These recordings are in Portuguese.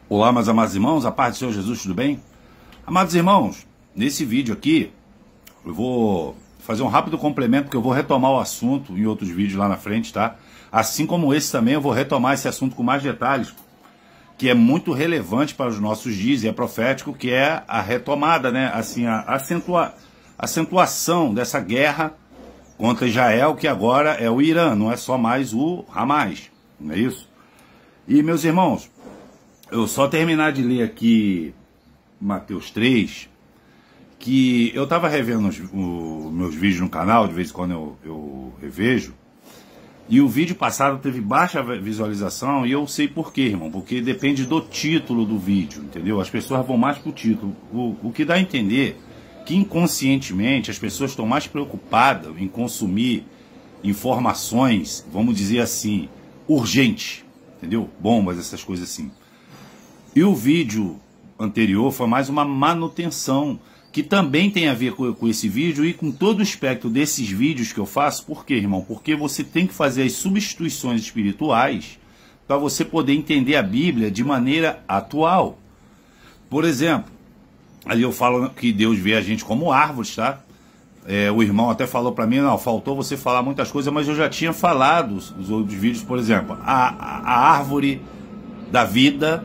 Olá, meus amados irmãos, a paz do Senhor Jesus, tudo bem? Amados irmãos, nesse vídeo aqui, eu vou fazer um rápido complemento, porque eu vou retomar o assunto em outros vídeos lá na frente, tá? Assim como esse também, eu vou retomar esse assunto com mais detalhes, que é muito relevante para os nossos dias e é profético, que é a retomada, né? Assim, a acentuação dessa guerra contra Israel, que agora é o Irã, não é só mais o Hamas, não é isso? E, meus irmãos, eu só terminar de ler aqui Mateus 3, que eu estava revendo os meus vídeos no canal, de vez em quando eu revejo, e o vídeo passado teve baixa visualização, e eu sei por quê, irmão, porque depende do título do vídeo, entendeu? As pessoas vão mais pro título, o que dá a entender que inconscientemente as pessoas estão mais preocupadas em consumir informações, vamos dizer assim, urgentes, entendeu? Bombas, essas coisas assim. E o vídeo anterior foi mais uma manutenção, que também tem a ver com esse vídeo e com todo o espectro desses vídeos que eu faço. Por quê, irmão? Porque você tem que fazer as substituições espirituais para você poder entender a Bíblia de maneira atual. Por exemplo, ali eu falo que Deus vê a gente como árvores, tá? O irmão até falou para mim, não, faltou você falar muitas coisas, mas eu já tinha falado nos outros vídeos, por exemplo, a árvore da vida,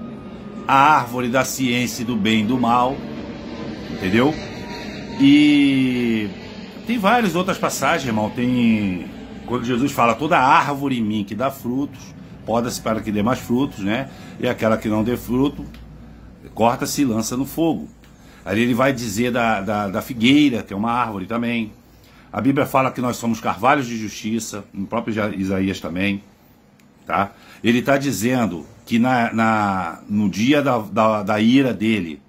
a árvore da ciência do bem e do mal, entendeu? E tem várias outras passagens, irmão. Tem quando Jesus fala, toda árvore em mim que dá frutos, poda-se para que dê mais frutos, né? E aquela que não dê fruto, corta-se e lança no fogo. Ali ele vai dizer da figueira, que é uma árvore também. A Bíblia fala que nós somos carvalhos de justiça, no próprio Isaías também, tá? Ele está dizendo que no dia da ira dele,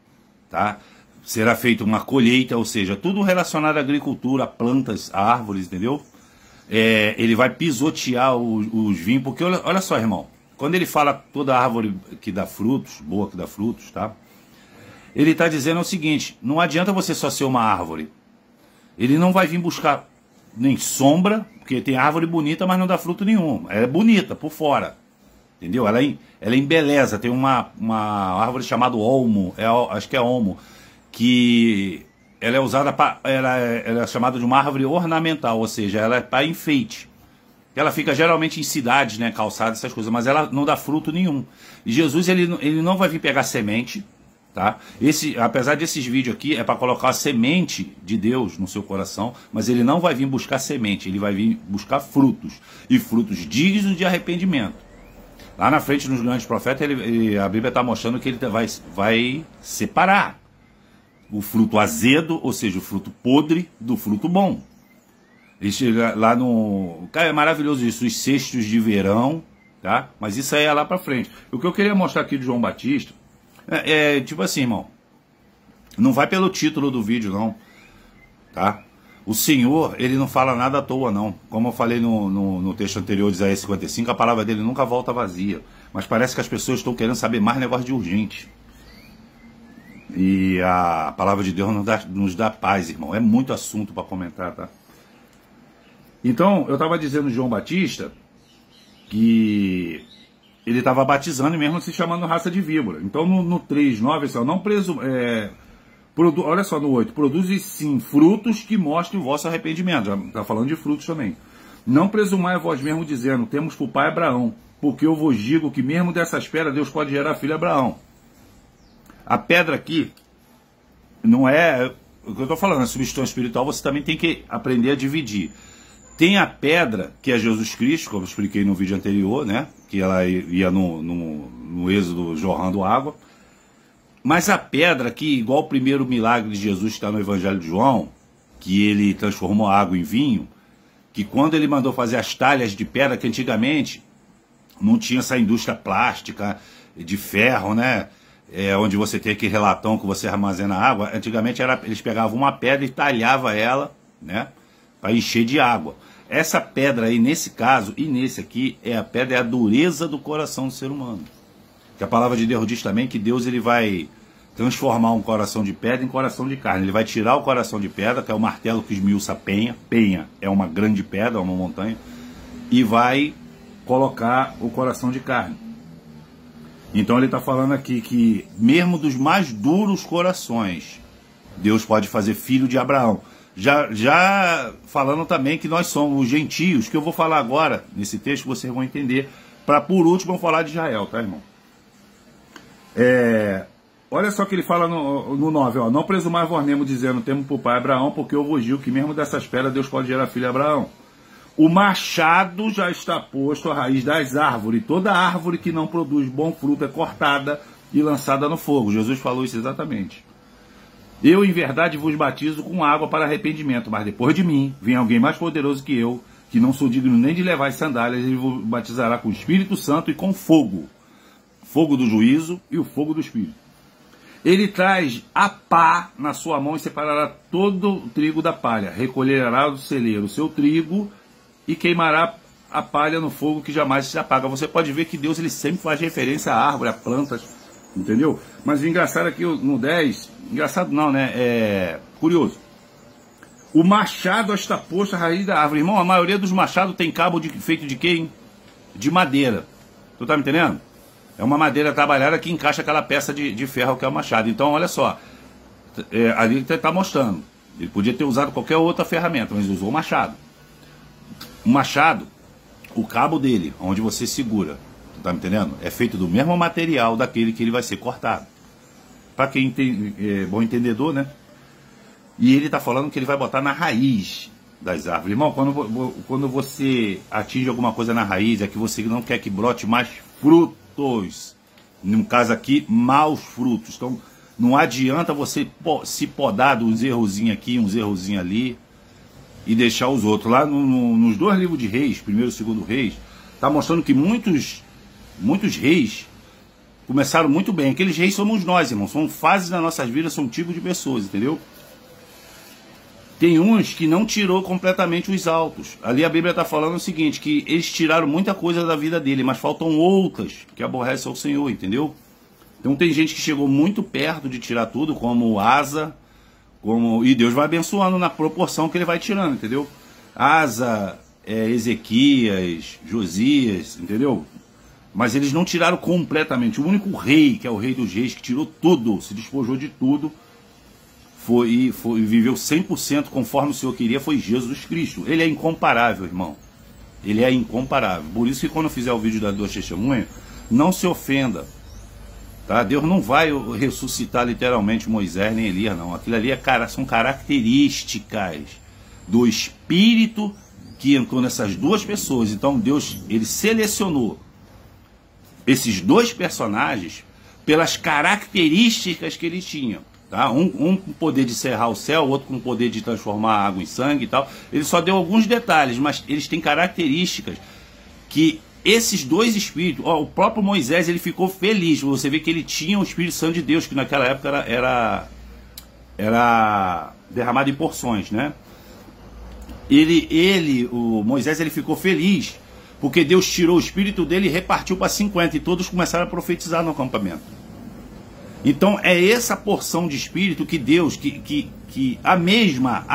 tá? Será feita uma colheita, ou seja, tudo relacionado à agricultura, a plantas, a árvores, entendeu? Ele vai pisotear os vinhos, porque olha só, irmão, quando ele fala toda árvore que dá frutos, boa que dá frutos, tá? Ele está dizendo o seguinte, não adianta você só ser uma árvore. Ele não vai vir buscar nem sombra, porque tem árvore bonita, mas não dá fruto nenhum. Ela é bonita por fora, entendeu? Ela embeleza. Tem uma árvore chamada olmo, acho que é olmo, que ela é usada para, ela é chamada de uma árvore ornamental, ou seja, ela é para enfeite. Ela fica geralmente em cidades, né, calçadas, essas coisas, mas ela não dá fruto nenhum. E Jesus ele não vai vir pegar semente, tá? Apesar desses vídeos aqui é para colocar a semente de Deus no seu coração, mas ele não vai vir buscar semente, ele vai vir buscar frutos, e frutos dignos de arrependimento. Lá na frente, nos grandes profetas, a Bíblia está mostrando que ele vai separar o fruto azedo, ou seja, o fruto podre, do fruto bom. Ele chega lá no... Cara, é maravilhoso isso, os cestos de verão, tá? Mas isso aí é lá para frente. O que eu queria mostrar aqui de João Batista tipo assim, irmão, não vai pelo título do vídeo, não, tá? O Senhor, ele não fala nada à toa, não. Como eu falei no texto anterior de Isaías 55, a palavra dele nunca volta vazia. Mas parece que as pessoas estão querendo saber mais negócio de urgente. E a palavra de Deus nos dá paz, irmão. É muito assunto para comentar, tá? Então, eu estava dizendo de João Batista que ele estava batizando e mesmo se chamando raça de víbora. Então, no 3:9, assim, não olha só no 8, produz sim frutos que mostrem o vosso arrependimento. Já está falando de frutos também. Não presumai a vós mesmo dizendo, temos por pai Abraão, porque eu vos digo que mesmo dessas pedras Deus pode gerar filho a Abraão. A pedra aqui não é o que eu estou falando, a substituição espiritual você também tem que aprender a dividir. Tem a pedra, que é Jesus Cristo, como eu expliquei no vídeo anterior, né? Que ela ia no êxodo jorrando água. Mas a pedra aqui, igual o primeiro milagre de Jesus que está no Evangelho de João, que ele transformou a água em vinho, que quando ele mandou fazer as talhas de pedra, que antigamente não tinha essa indústria plástica, de ferro, né? Onde você tem aquele relatão que você armazena água. Antigamente eles pegavam uma pedra e talhavam ela, né? Para encher de água. Essa pedra aí, nesse caso, e nesse aqui, é a dureza do coração do ser humano. Que a palavra de Deus diz também que Deus ele vai transformar um coração de pedra em coração de carne. Ele vai tirar o coração de pedra, que é o martelo que esmiuça a penha. Penha é uma grande pedra, uma montanha. E vai colocar o coração de carne. Então ele está falando aqui que mesmo dos mais duros corações, Deus pode fazer filho de Abraão. Já falando também que nós somos os gentios, que eu vou falar agora, nesse texto vocês vão entender, para por último eu falar de Israel, tá, irmão? Olha só que ele fala no 9, ó, não presumai vós mesmo dizendo, temos por pai Abraão, porque eu vos digo que mesmo dessas pedras Deus pode gerar filho a Abraão. O machado já está posto à raiz das árvores, toda árvore que não produz bom fruto é cortada e lançada no fogo. Jesus falou isso exatamente. Eu, em verdade, vos batizo com água para arrependimento, mas depois de mim vem alguém mais poderoso que eu, que não sou digno nem de levar as sandálias, ele vos batizará com o Espírito Santo e com fogo. Fogo do juízo e o fogo do Espírito. Ele traz a pá na sua mão e separará todo o trigo da palha. Recolherá do celeiro o seu trigo e queimará a palha no fogo que jamais se apaga. Você pode ver que Deus ele sempre faz referência à árvore, a plantas, entendeu? Mas o engraçado aqui no 10, engraçado não, né? Curioso. O machado está posto à raiz da árvore. Irmão, a maioria dos machados tem cabo feito de quê, hein? De madeira. Tu tá me entendendo? É uma madeira trabalhada que encaixa aquela peça de ferro que é o machado. Então, olha só. Ali ele está mostrando. Ele podia ter usado qualquer outra ferramenta, mas usou o machado. O machado, o cabo dele, onde você segura, tá me entendendo? É feito do mesmo material daquele que ele vai ser cortado. Para quem é bom entendedor, né? E ele está falando que ele vai botar na raiz das árvores. Irmão, quando você atinge alguma coisa na raiz, é que você não quer que brote mais frutos. No caso aqui, maus frutos. Então, não adianta você se podar de uns errozinhos aqui, uns errozinhos ali, e deixar os outros. Lá nos dois livros de Reis, primeiro e segundo Reis, está mostrando que muitos reis começaram muito bem. Aqueles reis somos nós, irmão. São fases das nossas vidas, são tipos de pessoas, entendeu? Tem uns que não tirou completamente os altos. Ali a Bíblia está falando o seguinte, que eles tiraram muita coisa da vida dele, mas faltam outras que aborrecem ao Senhor, entendeu? Então tem gente que chegou muito perto de tirar tudo, como Asa, e Deus vai abençoando na proporção que ele vai tirando, entendeu? Asa, Ezequias, Josias, entendeu? Mas eles não tiraram completamente. O único rei, que é o rei dos reis, que tirou tudo, se despojou de tudo, viveu 100% conforme o Senhor queria, foi Jesus Cristo. Ele é incomparável, irmão. Ele é incomparável. Por isso que quando eu fizer o vídeo das duas testemunhas, não se ofenda. Tá? Deus não vai ressuscitar literalmente Moisés nem Elias, não. Aquilo ali são características do Espírito que entrou nessas duas pessoas. Então Deus, ele selecionou esses dois personagens pelas características que eles tinham. Tá? Um com o poder de cerrar o céu, o outro com o poder de transformar a água em sangue e tal. Ele só deu alguns detalhes, mas eles têm características que esses dois espíritos, o próprio Moisés, ele ficou feliz. Você vê que ele tinha o Espírito Santo de Deus, que naquela época era derramado em porções, né? O Moisés, ele ficou feliz, porque Deus tirou o espírito dele e repartiu para 50, e todos começaram a profetizar no acampamento. Então é essa porção de espírito que Deus, a mesma,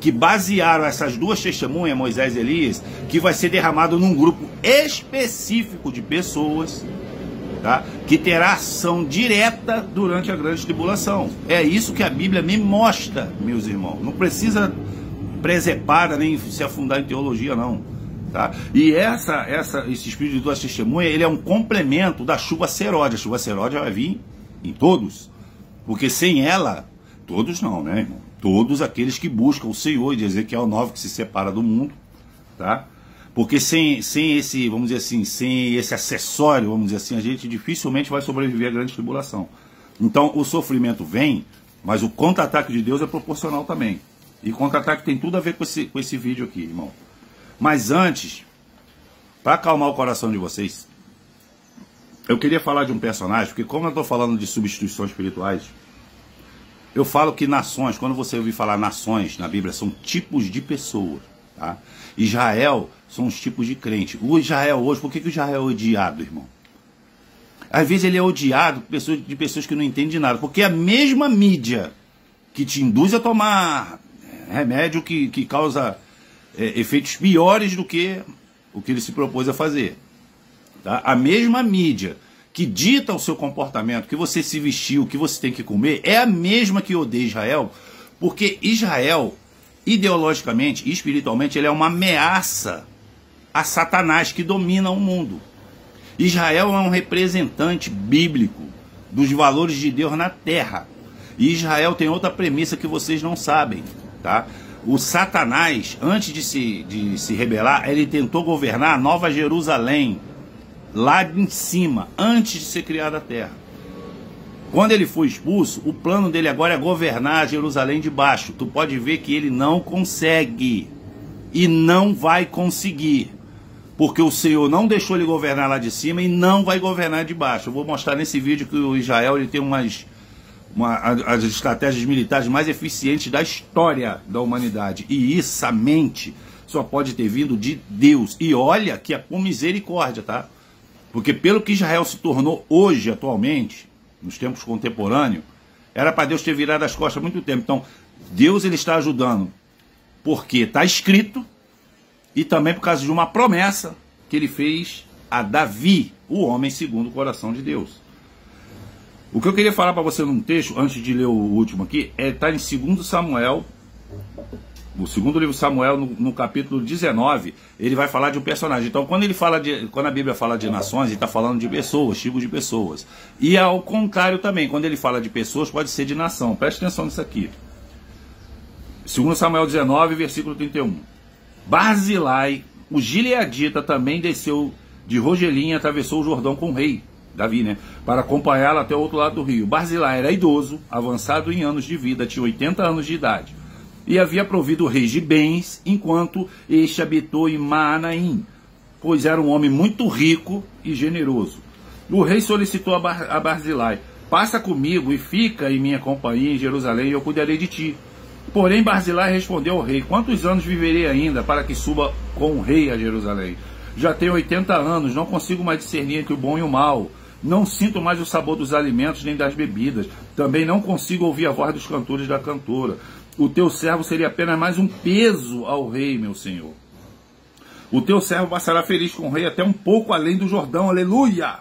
que basearam essas duas testemunhas, Moisés e Elias, que vai ser derramado num grupo específico de pessoas, tá? Que terá ação direta durante a grande tribulação. É isso que a Bíblia me mostra, meus irmãos. Não precisa presepada nem se afundar em teologia, não. Tá? E esse espírito de duas testemunhas, ele é um complemento da chuva seródia. A chuva seródia vai vir em todos, porque sem ela, todos não, né, irmão? Todos aqueles que buscam o Senhor, de Ezequiel 9, que se separa do mundo, tá? Porque sem esse, vamos dizer assim, sem esse acessório, vamos dizer assim, a gente dificilmente vai sobreviver à grande tribulação. Então o sofrimento vem, mas o contra-ataque de Deus é proporcional também. E contra-ataque tem tudo a ver com esse vídeo aqui, irmão. Mas antes, para acalmar o coração de vocês, eu queria falar de um personagem, porque como eu estou falando de substituições espirituais, eu falo que nações, quando você ouvir falar nações na Bíblia, são tipos de pessoas. Tá? Israel são os tipos de crente. O Israel hoje, por que o Israel é odiado, irmão? Às vezes ele é odiado de pessoas que não entendem nada, porque a mesma mídia que te induz a tomar remédio que causa efeitos piores do que o que ele se propôs a fazer. Tá? A mesma mídia que dita o seu comportamento, que você se vestiu, que você tem que comer, é a mesma que odeia Israel, porque Israel, ideologicamente e espiritualmente, ele é uma ameaça a Satanás que domina o mundo. Israel é um representante bíblico dos valores de Deus na terra. E Israel tem outra premissa que vocês não sabem, tá? O Satanás, antes de se rebelar, ele tentou governar a Nova Jerusalém, lá em cima, antes de ser criada a terra. Quando ele foi expulso, o plano dele agora é governar Jerusalém de baixo. Tu pode ver que ele não consegue e não vai conseguir, porque o Senhor não deixou ele governar lá de cima e não vai governar de baixo. Eu vou mostrar nesse vídeo que o Israel ele tem as estratégias militares mais eficientes da história da humanidade. E essa mente só pode ter vindo de Deus. E olha que é com misericórdia, tá? Porque pelo que Israel se tornou hoje, atualmente, nos tempos contemporâneos, era para Deus ter virado as costas há muito tempo. Então, Deus ele está ajudando porque está escrito e também por causa de uma promessa que ele fez a Davi, o homem segundo o coração de Deus. O que eu queria falar para você num texto, antes de ler o último aqui, está em 2 Samuel, o segundo livro de Samuel, no capítulo 19, ele vai falar de um personagem. Então, quando a Bíblia fala de nações, ele está falando de pessoas, tipos de pessoas. E ao contrário também, quando ele fala de pessoas, pode ser de nação. Preste atenção nisso aqui. 2 Samuel 19, versículo 31. Barzilai, o gileadita, também desceu de Rogelim e atravessou o Jordão com o rei Davi, né, para acompanhá-lo até o outro lado do rio. Barzilai era idoso, avançado em anos de vida, tinha 80 anos de idade, e havia provido o rei de bens, enquanto este habitou em Maanaim, pois era um homem muito rico e generoso. O rei solicitou a Barzilai: passa comigo e fica em minha companhia em Jerusalém, e eu cuidarei de ti. Porém Barzilai respondeu ao rei: quantos anos viverei ainda para que suba com o rei a Jerusalém? Já tenho 80 anos, não consigo mais discernir entre o bom e o mal. Não sinto mais o sabor dos alimentos nem das bebidas. Também não consigo ouvir a voz dos cantores da cantora. O teu servo seria apenas mais um peso ao rei, meu senhor. O teu servo passará feliz com o rei até um pouco além do Jordão, aleluia!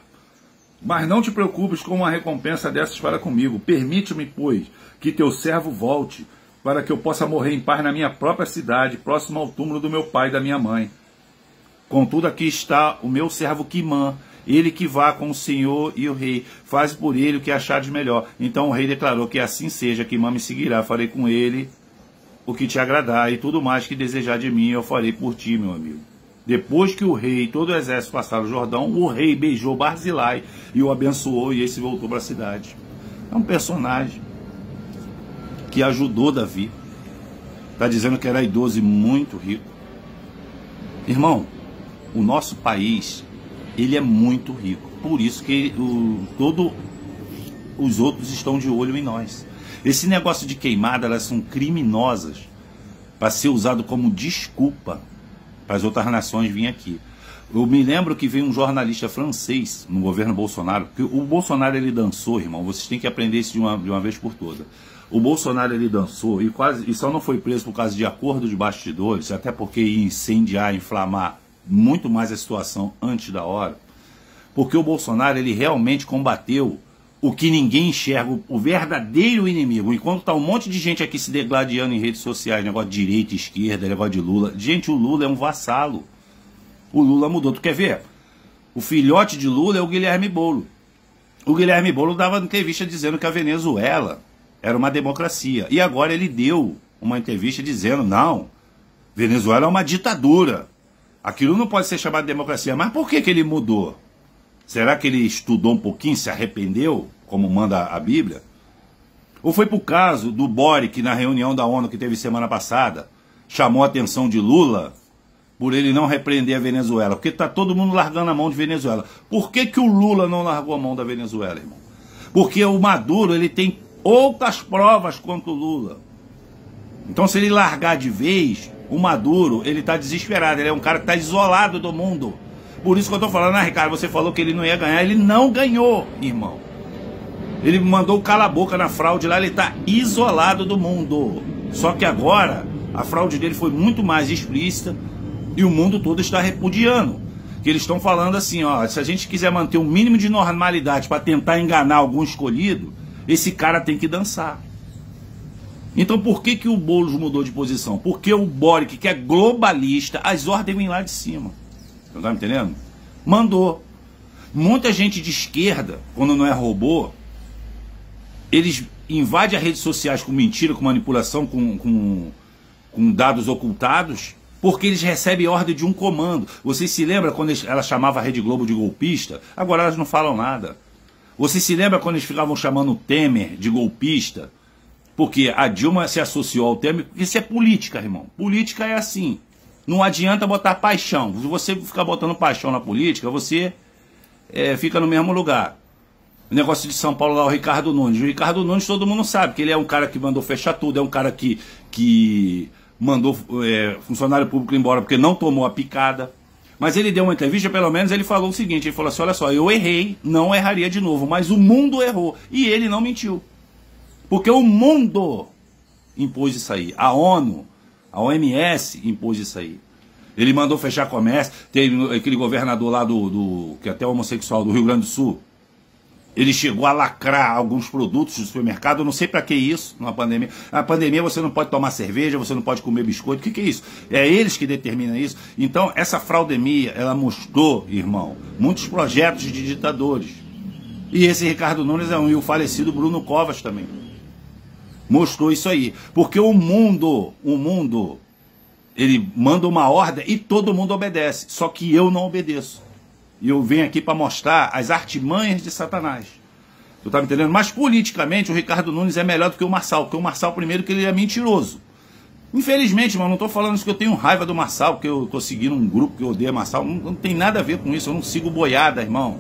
Mas não te preocupes com uma recompensa dessas para comigo. Permite-me, pois, que teu servo volte, para que eu possa morrer em paz na minha própria cidade, próximo ao túmulo do meu pai e da minha mãe. Contudo, aqui está o meu servo Quimã, ele que vá com o senhor e o rei, faz por ele o que achares melhor. Então o rei declarou: que assim seja, Quimã me seguirá, farei com ele o que te agradar, e tudo mais que desejar de mim eu farei por ti, meu amigo. Depois que o rei e todo o exército passaram o Jordão, o rei beijou Barzilai e o abençoou, e esse voltou para a cidade. É um personagem que ajudou Davi. Está dizendo que era idoso e muito rico. Irmão, o nosso país, ele é muito rico. Por isso que todos os outros estão de olho em nós. Esse negócio de queimada, elas são criminosas para ser usado como desculpa para as outras nações virem aqui. Eu me lembro que veio um jornalista francês no governo Bolsonaro, que o Bolsonaro ele dançou, irmão, vocês têm que aprender isso de uma vez por todas. O Bolsonaro ele dançou e só não foi preso por causa de acordo de bastidores, até porque ia incendiar, inflamar muito mais a situação antes da hora, porque o Bolsonaro ele realmente combateu o que ninguém enxerga, o verdadeiro inimigo. Enquanto tá um monte de gente aqui se degladiando em redes sociais, negócio de direita, esquerda, negócio de Lula. Gente, o Lula é um vassalo. O Lula mudou. Tu quer ver? O filhote de Lula é o Guilherme Boulos. O Guilherme Boulos dava entrevista dizendo que a Venezuela era uma democracia. E agora ele deu uma entrevista dizendo: não, Venezuela é uma ditadura. Aquilo não pode ser chamado de democracia. Mas por que ele mudou? Será que ele estudou um pouquinho, se arrependeu, como manda a Bíblia? Ou foi por caso do Boric, na reunião da ONU que teve semana passada, chamou a atenção de Lula por ele não repreender a Venezuela? Porque está todo mundo largando a mão de Venezuela. Por que o Lula não largou a mão da Venezuela, irmão? Porque o Maduro ele tem outras provas contra o Lula. Então, se ele largar de vez, o Maduro ele está desesperado. Ele é um cara que está isolado do mundo. Por isso que eu estou falando: Ricardo, você falou que ele não ia ganhar. Ele não ganhou, irmão. Ele mandou cala a boca na fraude lá, ele está isolado do mundo. Só que agora, a fraude dele foi muito mais explícita e o mundo todo está repudiando. que eles estão falando assim, ó, se a gente quiser manter um mínimo de normalidade para tentar enganar algum escolhido, esse cara tem que dançar. Então por que o Boulos mudou de posição? Porque o Boric, que é globalista, as ordens vêm lá de cima. Você tá me entendendo? Mandou. Muita gente de esquerda, quando não é robô, eles invadem as redes sociais com mentira, com manipulação, com dados ocultados, porque eles recebem ordem de um comando. Vocês se lembram quando ela chamava a Rede Globo de golpista? Agora elas não falam nada. Você se lembra quando eles ficavam chamando o Temer de golpista? Porque a Dilma se associou ao Temer, porque isso é política, irmão. Política é assim. Não adianta botar paixão. Se você ficar botando paixão na política, você fica no mesmo lugar. O negócio de São Paulo lá, o Ricardo Nunes. O Ricardo Nunes todo mundo sabe que ele é um cara que mandou fechar tudo, é um cara que mandou funcionário público embora porque não tomou a picada. Mas ele deu uma entrevista, pelo menos ele falou o seguinte, ele falou assim, olha só, eu errei, não erraria de novo, mas o mundo errou. E ele não mentiu. Porque o mundo impôs isso aí. A ONU, a OMS impôs isso aí. Ele mandou fechar comércio. Tem aquele governador lá que é até homossexual, do Rio Grande do Sul. Ele chegou a lacrar alguns produtos do supermercado. Eu não sei para que isso, numa pandemia. Na pandemia você não pode tomar cerveja, você não pode comer biscoito. O que é isso? É eles que determinam isso. Então, essa fraudemia, ela mostrou, irmão, muitos projetos de ditadores. E esse Ricardo Nunes é um, e o falecido Bruno Covas também. Mostrou isso aí. Porque o mundo, ele manda uma ordem e todo mundo obedece. Só que eu não obedeço. E eu venho aqui para mostrar as artimanhas de Satanás. Tu tá me entendendo? Mas politicamente o Ricardo Nunes é melhor do que o Marçal. Porque o Marçal, primeiro, que ele é mentiroso. Infelizmente, mano, não tô falando isso que eu tenho raiva do Marçal, porque eu tô seguindo um grupo que odeia Marçal. Não tem nada a ver com isso. Eu não sigo boiada, irmão.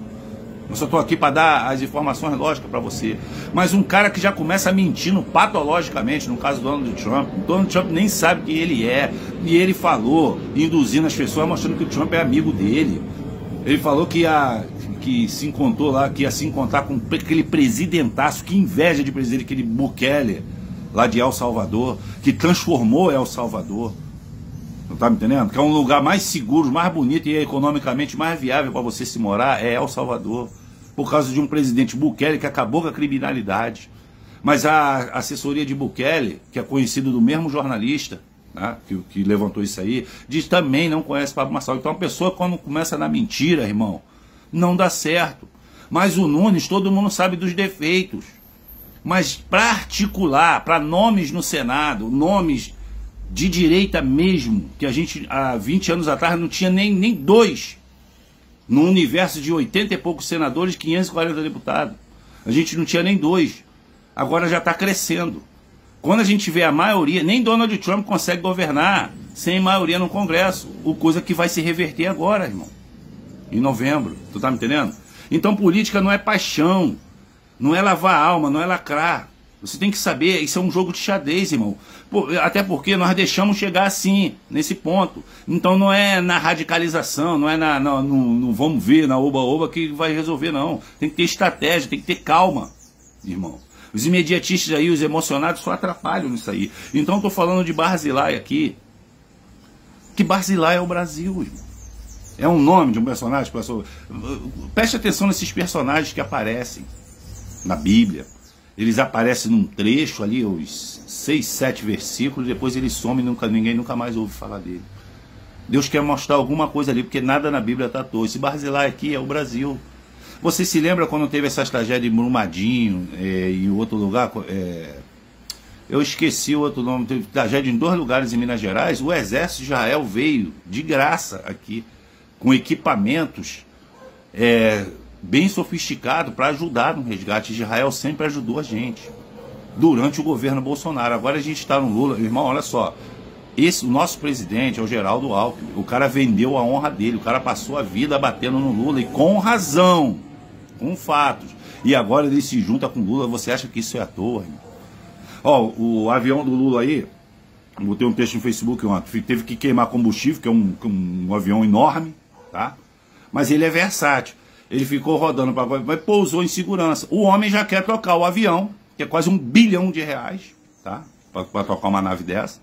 Eu só tô aqui para dar as informações lógicas para você. Mas um cara que já começa mentindo patologicamente, no caso do Donald Trump. O Donald Trump nem sabe quem ele é. E ele falou, induzindo as pessoas, mostrando que o Trump é amigo dele. Ele falou que se encontrou lá, que ia se encontrar com aquele presidentaço, que inveja de presidente, aquele Bukele, lá de El Salvador, que transformou El Salvador. Não tá me entendendo? Que é um lugar mais seguro, mais bonito e economicamente mais viável para você se morar, é El Salvador. Por causa de um presidente Bukele que acabou com a criminalidade. Mas a assessoria de Bukele, que é conhecido do mesmo jornalista, né, que levantou isso aí, diz também não conhece Pablo Marçal. Então a pessoa, quando começa na mentira, irmão, não dá certo. Mas o Nunes, todo mundo sabe dos defeitos. Mas para articular, para nomes no Senado, nomes de direita mesmo, que a gente há 20 anos atrás não tinha nem dois, no universo de 80 e poucos senadores, 540 deputados. A gente não tinha nem dois. Agora já está crescendo. Quando a gente vê a maioria, nem Donald Trump consegue governar sem maioria no Congresso. O coisa que vai se reverter agora, irmão. Em novembro. Tu tá me entendendo? Então política não é paixão. Não é lavar a alma, não é lacrar. Você tem que saber, isso é um jogo de xadrez, irmão. Até porque nós deixamos chegar assim, nesse ponto. Então não é na radicalização, não é no vamos ver, na oba-oba que vai resolver, não. Tem que ter estratégia, tem que ter calma, irmão. Os imediatistas aí, os emocionados, só atrapalham nisso aí. Então eu tô falando de Barzilai aqui. Que Barzilai é o Brasil, irmão. É um nome de um personagem, pessoal. Preste atenção nesses personagens que aparecem na Bíblia. Eles aparecem num trecho ali, os 6, 7 versículos, depois eles somem, ninguém nunca mais ouve falar dele. Deus quer mostrar alguma coisa ali, porque nada na Bíblia está à toa. Esse Barzilai aqui é o Brasil. Você se lembra quando teve essas tragédias em Brumadinho, em outro lugar? Eu esqueci o outro nome. Teve tragédia em 2 lugares em Minas Gerais. O exército de Israel veio de graça aqui, com equipamentos bem sofisticado para ajudar no resgate. Israel sempre ajudou a gente durante o governo Bolsonaro. Agora a gente está no Lula. Irmão, olha só, o nosso presidente é o Geraldo Alckmin. O cara vendeu a honra dele, o cara passou a vida batendo no Lula, e com razão, com fatos. E agora ele se junta com o Lula. Você acha que isso é à toa, irmão? Ó, o avião do Lula aí, eu botei um texto no Facebook ontem, teve que queimar combustível, que é um avião enorme, tá? Mas ele é versátil. Ele ficou rodando, mas pousou em segurança. O homem já quer trocar o avião, que é quase R$1 bilhão, tá? Para trocar uma nave dessa.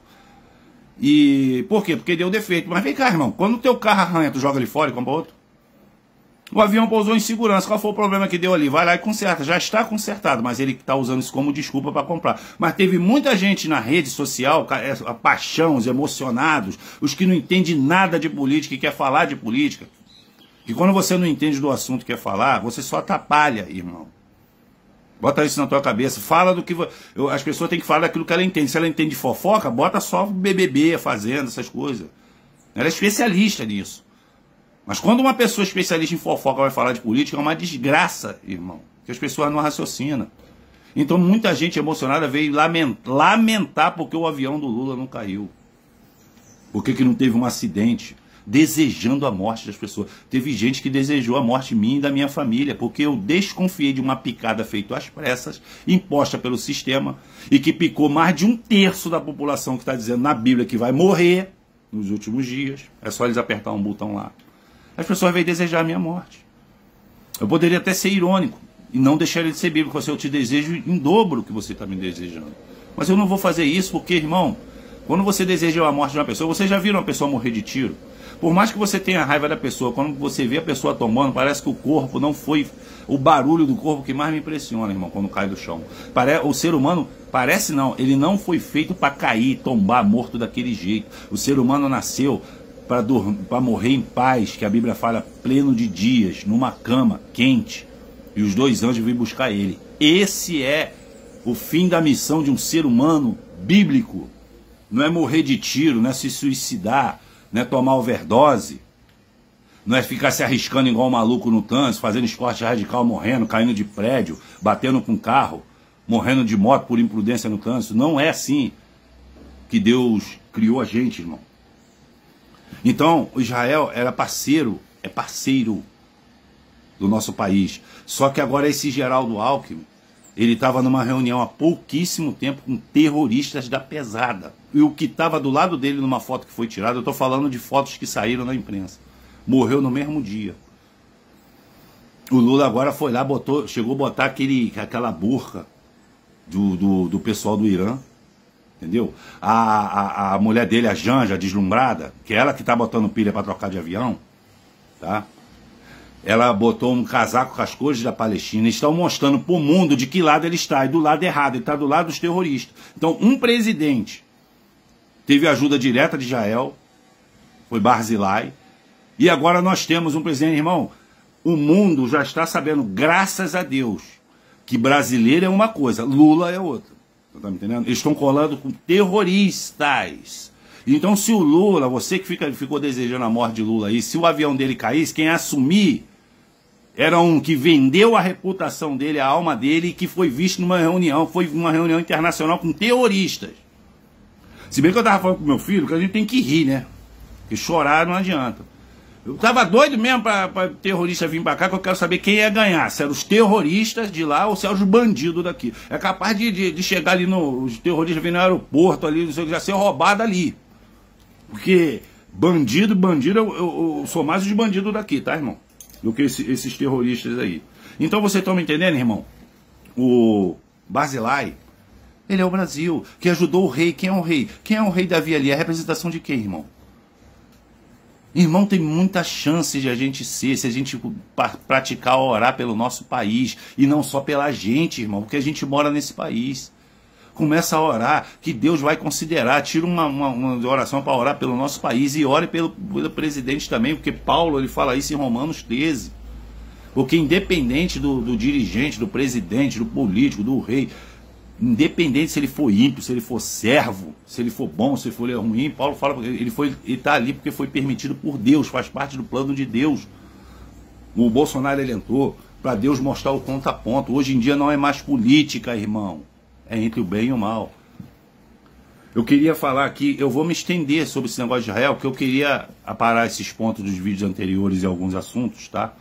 E por quê? Porque deu defeito. Mas vem cá, irmão, quando o teu carro arranha, tu joga ele fora e compra outro? O avião pousou em segurança. Qual foi o problema que deu ali? Vai lá e conserta. Já está consertado, mas ele está usando isso como desculpa para comprar. Mas teve muita gente na rede social, a paixão, os emocionados, os que não entendem nada de política e quer falar de política. E quando você não entende do assunto que quer falar, você só atrapalha, irmão. Bota isso na tua cabeça. Fala do que... As pessoas têm que falar daquilo que ela entende. Se ela entende de fofoca, bota só BBB, Fazenda, essas coisas. Ela é especialista nisso. Mas quando uma pessoa especialista em fofoca vai falar de política, é uma desgraça, irmão. Que as pessoas não raciocinam. Então muita gente emocionada veio lamentar porque o avião do Lula não caiu. Por que não teve um acidente? Desejando a morte das pessoas. Teve gente que desejou a morte minha e da minha família, porque eu desconfiei de uma picada feita às pressas, imposta pelo sistema, e que picou mais de 1/3 da população que está dizendo na Bíblia que vai morrer nos últimos dias. É só eles apertar um botão lá. As pessoas vêm desejar a minha morte. Eu poderia até ser irônico e não deixar ele de ser bíblico, porque eu te desejo em dobro o que você está me desejando. Mas eu não vou fazer isso porque, irmão, quando você deseja a morte de uma pessoa, você já viu uma pessoa morrer de tiro? Por mais que você tenha raiva da pessoa, quando você vê a pessoa tomando, parece que o corpo não foi o barulho do corpo que mais me impressiona, irmão, quando cai do chão. O ser humano, parece não, ele não foi feito para cair, tombar, morto daquele jeito. O ser humano nasceu para morrer em paz, que a Bíblia fala, pleno de dias, numa cama quente, e os 2 anjos vêm buscar ele. Esse é o fim da missão de um ser humano bíblico. Não é morrer de tiro, não é se suicidar, não é tomar overdose, não é ficar se arriscando igual um maluco no trânsito, fazendo esporte radical, morrendo, caindo de prédio, batendo com carro, morrendo de moto por imprudência no trânsito. Não é assim que Deus criou a gente, irmão. Então, Israel era parceiro, é parceiro do nosso país. Só que agora esse Geraldo Alckmin, ele estava numa reunião há pouquíssimo tempo com terroristas da pesada. E o que estava do lado dele numa foto que foi tirada, eu estou falando de fotos que saíram na imprensa, morreu no mesmo dia. O Lula agora foi lá, chegou a botar aquela burca do pessoal do Irã. Entendeu? A mulher dele, a Janja, deslumbrada, que é ela que tá botando pilha para trocar de avião, tá? Ela botou um casaco com as cores da Palestina e estão mostrando pro mundo de que lado ele está, e do lado errado, ele está do lado dos terroristas. Então, um presidente teve ajuda direta de Israel, foi Barzilai, e agora nós temos um presidente, irmão, o mundo já está sabendo, graças a Deus, que brasileiro é uma coisa, Lula é outra. Tá me entendendo? Eles estão colando com terroristas. Então, se o Lula, você que ficou desejando a morte de Lula aí, se o avião dele caísse, quem assumir era um que vendeu a reputação dele, a alma dele, e que foi visto numa reunião, foi uma reunião internacional com terroristas. Se bem que eu tava falando com meu filho, que a gente tem que rir, né? Porque chorar não adianta. Eu tava doido mesmo para terrorista vir para cá, que eu quero saber quem ia ganhar. Se eram os terroristas de lá ou se eram os bandidos daqui. É capaz de chegar ali os terroristas virem no aeroporto ali, não sei o que, já ser roubado ali. Porque bandido, eu sou mais os bandidos daqui, tá, irmão? Do que esses terroristas aí. Então vocês estão me entendendo, irmão? O Barzilai, ele é o Brasil, que ajudou o rei. Quem é o rei? Quem é o rei Davi ali? É a representação de quem, irmão? Irmão, tem muita chance de a gente ser, se a gente praticar orar pelo nosso país, e não só pela gente, irmão, porque a gente mora nesse país. Começa a orar, que Deus vai considerar, tira uma oração para orar pelo nosso país, e ore pelo presidente também, porque Paulo ele fala isso em Romanos 13. Porque independente do dirigente, do presidente, do político, do rei, independente se ele for ímpio, se ele for servo, se ele for bom, se ele for ruim, Paulo fala que ele está ali porque foi permitido por Deus, faz parte do plano de Deus. O Bolsonaro ele entrou para Deus mostrar o contraponto. Hoje em dia não é mais política, irmão, é entre o bem e o mal. Eu queria falar aqui, eu vou me estender sobre esse negócio de Israel, porque eu queria aparar esses pontos dos vídeos anteriores e alguns assuntos, tá?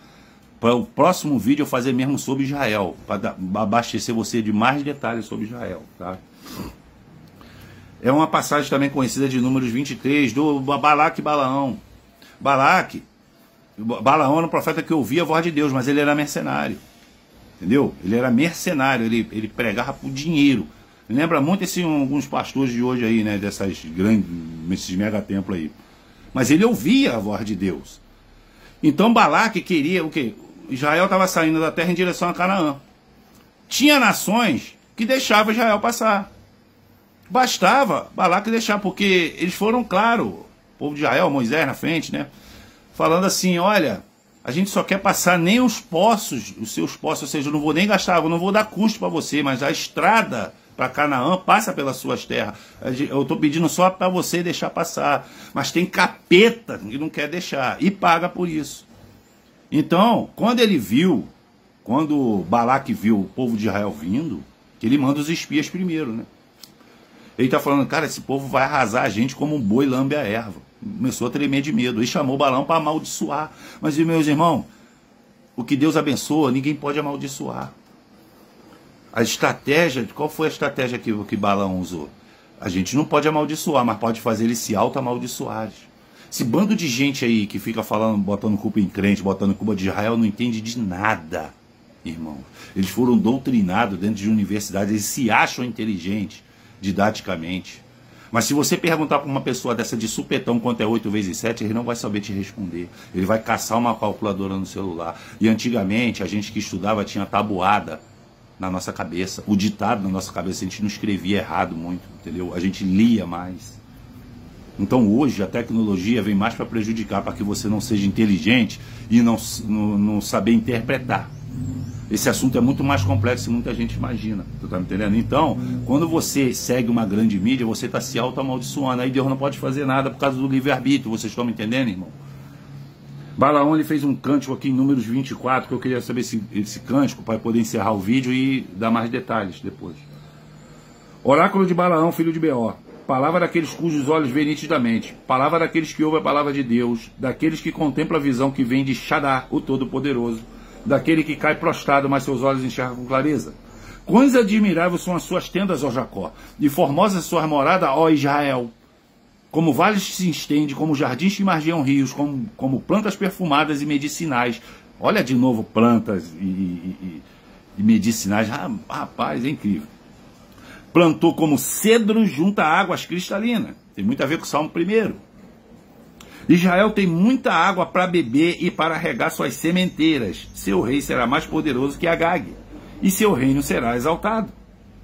Para o próximo vídeo eu fazer mesmo sobre Israel, para abastecer você de mais detalhes sobre Israel, tá? É uma passagem também conhecida de Números 23, do Balaque e Balaão. Balaão era um profeta que ouvia a voz de Deus, mas ele era mercenário, entendeu? Ele era mercenário, ele pregava por dinheiro. Lembra muito alguns pastores de hoje aí, né, esses mega templos aí. Mas ele ouvia a voz de Deus. Então Balaque queria o quê? Israel estava saindo da terra em direção a Canaã. Tinha nações que deixavam Israel passar. Bastava Balaque deixar, porque eles foram claros, o povo de Israel, Moisés na frente, né? Falando assim, olha, a gente só quer passar nem os poços, os seus poços, ou seja, eu não vou nem gastar, eu não vou dar custo para você, mas a estrada para Canaã passa pelas suas terras. Eu estou pedindo só para você deixar passar. Mas tem capeta que não quer deixar e paga por isso. Então, quando Balaque viu o povo de Israel vindo, ele manda os espias primeiro, né? Ele está falando, cara, esse povo vai arrasar a gente como um boi lambe a erva. Começou a tremer de medo. E chamou Balaão para amaldiçoar. Mas, meus irmãos, o que Deus abençoa, ninguém pode amaldiçoar. A estratégia, qual foi a estratégia que Balaão usou? A gente não pode amaldiçoar, mas pode fazer eles se auto-amaldiçoarem. Esse bando de gente aí que fica falando, botando culpa em crente, botando culpa de Israel, não entende de nada, irmão. Eles foram doutrinados dentro de universidades, eles se acham inteligentes, didaticamente. Mas se você perguntar para uma pessoa dessa de supetão quanto é 8 vezes 7, ele não vai saber te responder. Ele vai caçar uma calculadora no celular. E antigamente, a gente que estudava tinha tabuada na nossa cabeça. O ditado na nossa cabeça, a gente não escrevia errado muito, entendeu? A gente lia mais. Então hoje a tecnologia vem mais para prejudicar, para que você não seja inteligente e não saber interpretar. Esse assunto é muito mais complexo que muita gente imagina, tu tá me entendendo? Então, quando você segue uma grande mídia, você está se auto-amaldiçoando, aí Deus não pode fazer nada por causa do livre-arbítrio, vocês estão me entendendo, irmão? Balaão, ele fez um cântico aqui em Números 24, que eu queria saber esse cântico, para poder encerrar o vídeo e dar mais detalhes depois. Oráculo de Balaão, filho de Beor. Palavra daqueles cujos olhos veem nitidamente. Palavra daqueles que ouvem a palavra de Deus. Daqueles que contemplam a visão que vem de Shaddá, o Todo-Poderoso. Daquele que cai prostrado, mas seus olhos enxergam com clareza. Quões admiráveis são as suas tendas, ó Jacó, e formosas suas moradas, ó Israel. Como vales se estende, como jardins que margeiam rios, como plantas perfumadas e medicinais. Olha de novo plantas e medicinais. Rapaz, é incrível. Plantou como cedro junto a águas cristalinas. Tem muito a ver com o Salmo 1. Israel tem muita água para beber e para regar suas sementeiras. Seu rei será mais poderoso que Agag, e seu reino será exaltado.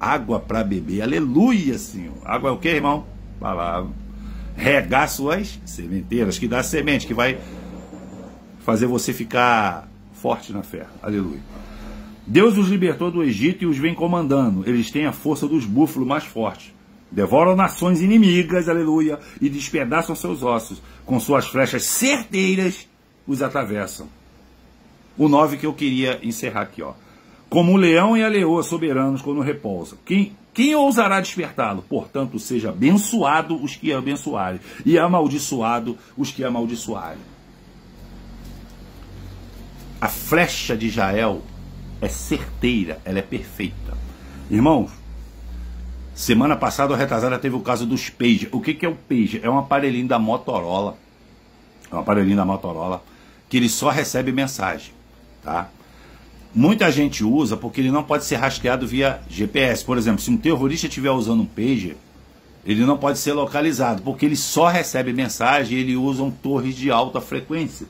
Água para beber, aleluia, Senhor. Água é o que, irmão? Palavra. Regar suas sementeiras, que dá semente, que vai fazer você ficar forte na fé. Aleluia. Deus os libertou do Egito e os vem comandando. Eles têm a força dos búfalos mais fortes. Devoram nações inimigas, aleluia, e despedaçam seus ossos. Com suas flechas certeiras, os atravessam. O 9 que eu queria encerrar aqui, ó. Como o leão e a leoa soberanos quando repousam. Quem ousará despertá-lo? Portanto, seja abençoado os que abençoarem, e amaldiçoado os que amaldiçoarem. A flecha de Israel é certeira, ela é perfeita. Irmãos, semana passada ou retrasada teve o caso dos pager. O que é o pager? É um aparelhinho da Motorola. É um aparelhinho da Motorola que ele só recebe mensagem, tá? Muita gente usa porque ele não pode ser rastreado via GPS. Por exemplo, se um terrorista estiver usando um pager, ele não pode ser localizado, porque ele só recebe mensagem e ele usa torres de alta frequência.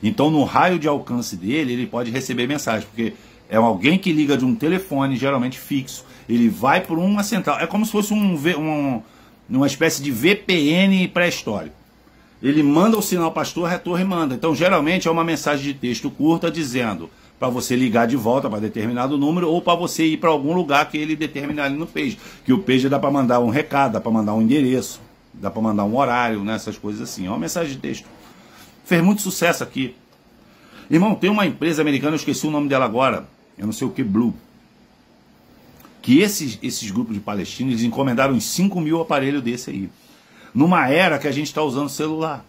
Então, no raio de alcance dele, ele pode receber mensagem, porque é alguém que liga de um telefone, geralmente fixo. Ele vai por uma central. É como se fosse uma espécie de VPN pré-histórico. Ele manda o sinal para a torre manda. Então, geralmente, é uma mensagem de texto curta dizendo para você ligar de volta para determinado número ou para você ir para algum lugar que ele determinar ali no page. Que o page dá para mandar um recado, dá para mandar um endereço, dá para mandar um horário, né, essas coisas assim. É uma mensagem de texto. Fez muito sucesso aqui. Irmão, tem uma empresa americana, eu esqueci o nome dela agora, eu não sei o que, Blue, que esses grupos de palestinos, eles encomendaram uns 5.000 aparelhos desse aí. Numa era que a gente está usando celular.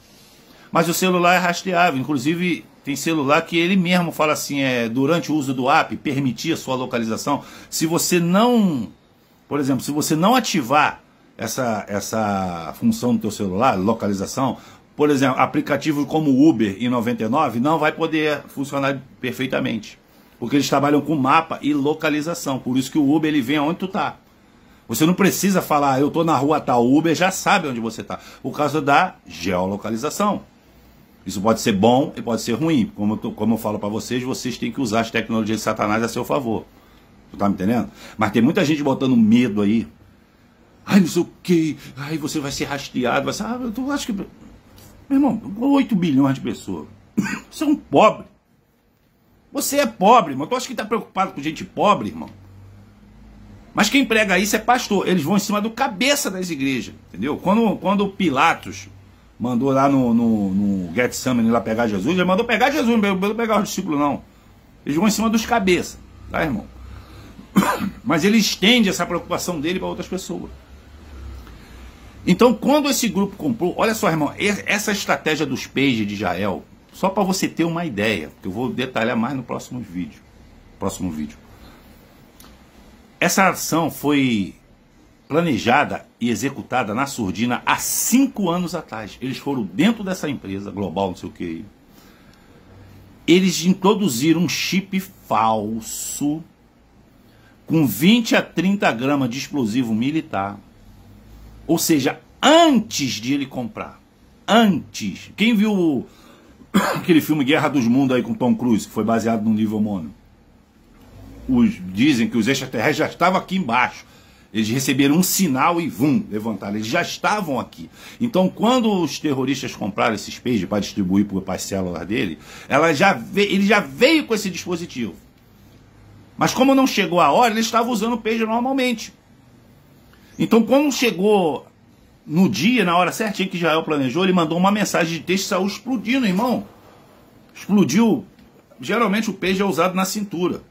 Mas o celular é rastreável, inclusive tem celular que ele mesmo fala assim, durante o uso do app, permitir a sua localização. Se você não, por exemplo, se você não ativar essa função do teu celular, localização, por exemplo, aplicativo como Uber em 99 não vai poder funcionar perfeitamente. Porque eles trabalham com mapa e localização. Por isso que o Uber ele vem aonde tu tá. Você não precisa falar, eu tô na rua tal. O Uber já sabe onde você tá. Por causa da geolocalização. Isso pode ser bom e pode ser ruim. Como eu falo para vocês, vocês têm que usar as tecnologias de Satanás a seu favor. Tu tá me entendendo? Mas tem muita gente botando medo aí. Ai, não sei o quê. Ai, você vai ser rastreado. Vai ser... eu acho que... Meu irmão, 8 bilhões de pessoas. Você é um pobre. Você é pobre, irmão. Tu acha que tá preocupado com gente pobre, irmão? Mas quem prega isso é pastor. Eles vão em cima do cabeça das igrejas. Entendeu? Quando Pilatos mandou lá no Getsemane lá pegar Jesus, ele mandou pegar Jesus, não mandou pegar os discípulos, não. Eles vão em cima dos cabeças, tá, irmão? Mas ele estende essa preocupação dele para outras pessoas. Então, quando esse grupo comprou, olha só, irmão, essa estratégia dos pages de Israel, só para você ter uma ideia, que eu vou detalhar mais no próximo vídeo. Essa ação foi planejada e executada na surdina há 5 anos atrás. Eles foram dentro dessa empresa global, não sei o que. Eles introduziram um chip falso com 20 a 30 gramas de explosivo militar. Ou seja, antes de ele comprar. Antes. Quem viu aquele filme Guerra dos Mundos aí com Tom Cruise, que foi baseado num livro homônimo? Dizem que os extraterrestres já estavam aqui embaixo. Eles receberam um sinal e levantaram. Eles já estavam aqui. Então, quando os terroristas compraram esses pages para distribuir para as células dele, ele já veio com esse dispositivo. Mas como não chegou a hora, ele estava usando o page normalmente. Então, quando chegou no dia, na hora certinha que Israel planejou, ele mandou uma mensagem de texto e saiu explodindo, irmão. Explodiu. Geralmente o page é usado na cintura.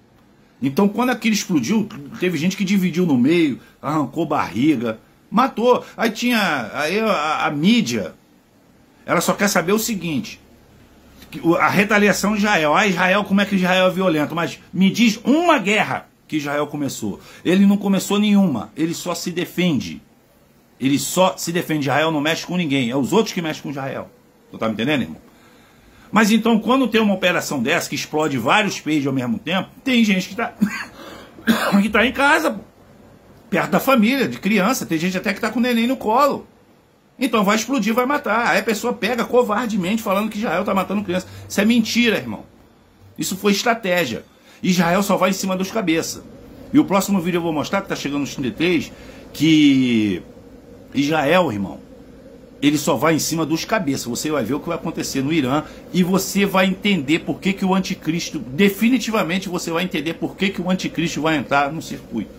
Então, quando aquilo explodiu, teve gente que dividiu no meio, arrancou barriga, matou. Aí tinha a mídia, ela só quer saber o seguinte, a retaliação de Israel. Israel, como é que Israel é violento? Mas me diz uma guerra que Israel começou. Ele não começou nenhuma, ele só se defende. Ele só se defende. Israel não mexe com ninguém, é os outros que mexem com Israel. Tu tá me entendendo, irmão? Mas então, quando tem uma operação dessa, que explode vários pages ao mesmo tempo, tem gente que tá em casa, perto da família, de criança, tem gente até que tá com o neném no colo. Então vai explodir, vai matar. Aí a pessoa pega covardemente falando que Israel tá matando criança. Isso é mentira, irmão. Isso foi estratégia. Israel só vai em cima dos cabeças. E o próximo vídeo eu vou mostrar, que tá chegando nos 33, que Israel, irmão, ele só vai em cima dos cabeças. Você vai ver o que vai acontecer no Irã e você vai entender por que o anticristo, definitivamente você vai entender por que o anticristo vai entrar no circuito.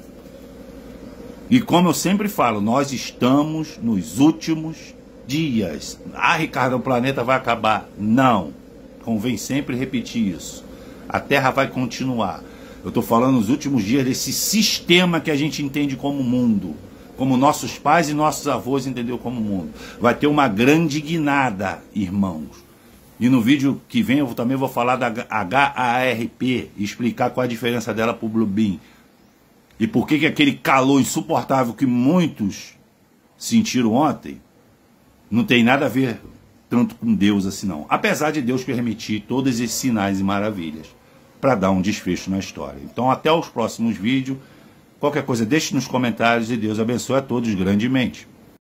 E como eu sempre falo, nós estamos nos últimos dias. Ricardo, o planeta vai acabar. Não. Convém sempre repetir isso. A Terra vai continuar. Eu estou falando nos últimos dias desse sistema que a gente entende como mundo. Como nossos pais e nossos avós entenderam como mundo. Vai ter uma grande guinada, irmãos. E no vídeo que vem eu também vou falar da HAARP e explicar qual a diferença dela para o Bluebeam. E por que aquele calor insuportável que muitos sentiram ontem não tem nada a ver tanto com Deus assim não. Apesar de Deus permitir todos esses sinais e maravilhas para dar um desfecho na história. Então até os próximos vídeos. Qualquer coisa, deixe nos comentários e Deus abençoe a todos grandemente.